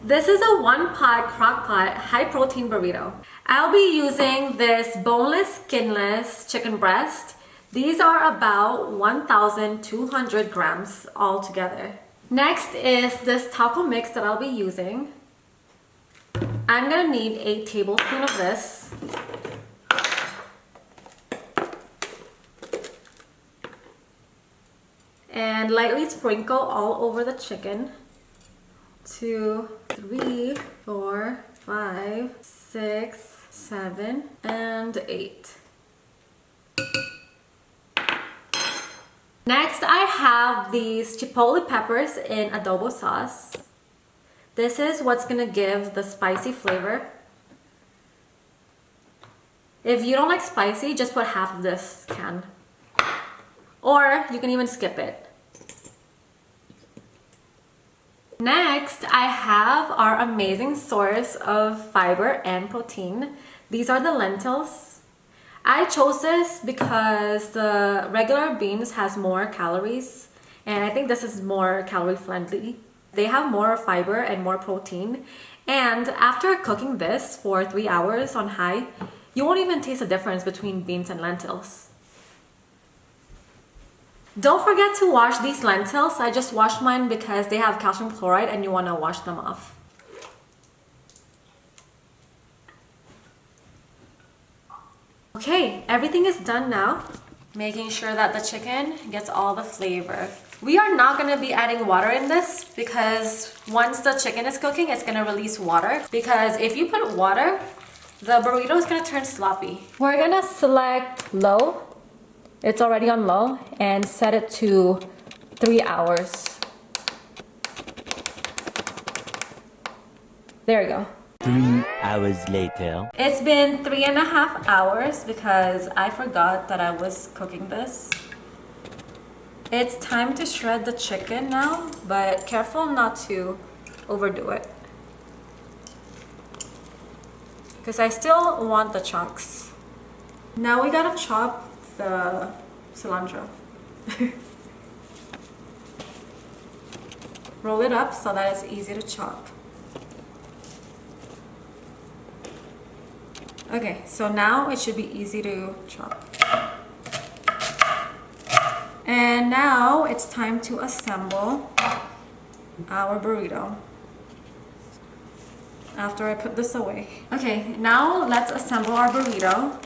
This is a one-pot crock-pot high-protein burrito. I'll be using this boneless skinless chicken breast. These are about 1,200 grams altogether. Next is this taco mix that I'll be using. I'm gonna need a tablespoon of this. And lightly sprinkle all over the chicken. 2, 3, 4, 5, 6, 7, and 8. Next, I have these Chipotle peppers in adobo sauce. This is what's gonna give the spicy flavor. If you don't like spicy, just put half of this can. Or you can even skip it. Next, I have our amazing source of fiber and protein. These are the lentils. I chose this because the regular beans has more calories, and I think this is more calorie friendly. They have more fiber and more protein, and after cooking this for 3 hours on high, you won't even taste the difference between beans and lentils. Don't forget to wash these lentils. I just washed mine because they have calcium chloride and you want to wash them off. Okay, everything is done now. Making sure that the chicken gets all the flavor. We are not going to be adding water in this because once the chicken is cooking, it's going to release water. Because if you put water, the burrito is going to turn sloppy. We're going to select low. It's already on low, and set it to 3 hours. There we go. 3 hours later. It's been 3.5 hours because I forgot that I was cooking this. It's time to shred the chicken now, but careful not to overdo it. Because I still want the chunks. Now we gotta chop the cilantro. Roll it up so that it's easy to chop. Okay, so now it should be easy to chop. And now it's time to assemble our burrito. After I put this away. Okay, now let's assemble our burrito.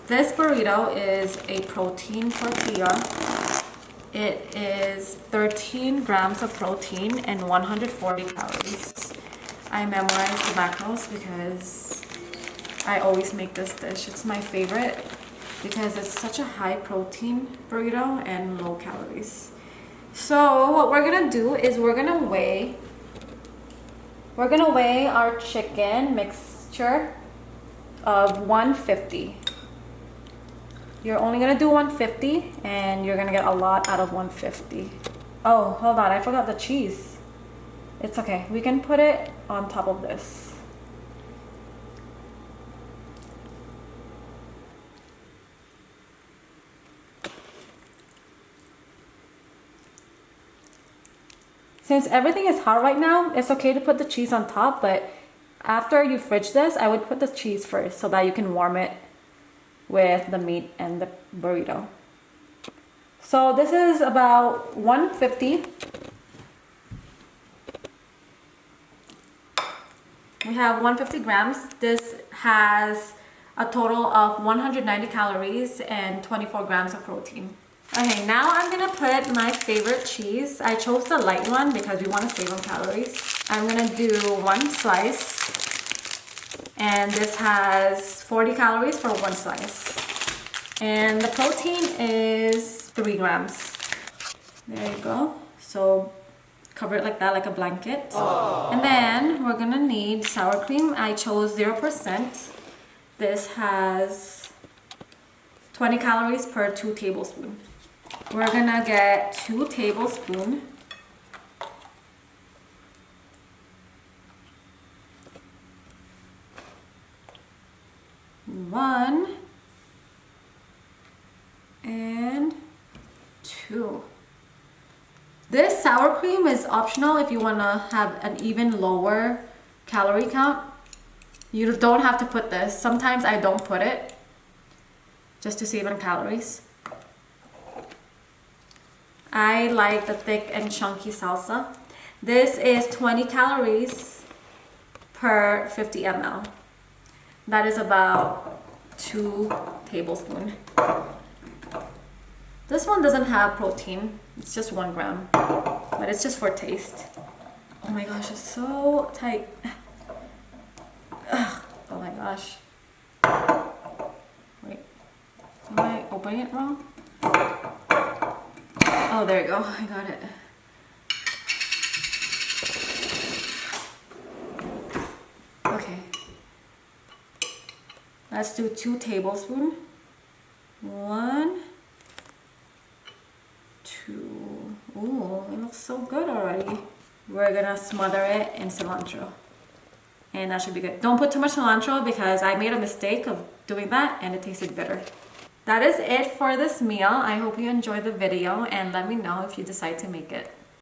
This burrito is a protein tortilla. It is 13 grams of protein and 140 calories. I memorized the macros because I always make this dish. It's my favorite because it's such a high protein burrito and low calories. So what we're gonna do is we're gonna weigh our chicken mixture of 150. You're only gonna do 150 and you're gonna get a lot out of 150. Oh, hold on, I forgot the cheese. It's okay, we can put it on top of this. Since everything is hot right now, it's okay to put the cheese on top, but after you fridge this, I would put the cheese first so that you can warm it with the meat and the burrito. So this is about 150. We have 150 grams. This has a total of 190 calories and 24 grams of protein. Okay, now I'm gonna put my favorite cheese. I chose the light one because we want to save on calories. I'm gonna do 1 slice. And this has 40 calories for 1 slice. And the protein is 3 grams. There you go. So cover it like that, like a blanket. Aww. And then we're gonna need sour cream. I chose 0%. This has 20 calories per 2 tablespoons. We're gonna get 2 tablespoons. One and 2. This sour cream is optional if you want to have an even lower calorie count. You don't have to put this. Sometimes I don't put it just to save on calories. I like the thick and chunky salsa. This is 20 calories per 50 ml. That is about 2 tablespoons. This one doesn't have protein. It's just 1 gram, but it's just for taste. Oh my gosh, it's so tight. Ugh. Oh my gosh. Wait, am I opening it wrong? Oh, there you go. I got it. Okay. Let's do 2 tablespoons. 1, 2. Ooh, it looks so good already. We're gonna smother it in cilantro. And that should be good. Don't put too much cilantro because I made a mistake of doing that and it tasted bitter. That is it for this meal. I hope you enjoyed the video and let me know if you decide to make it.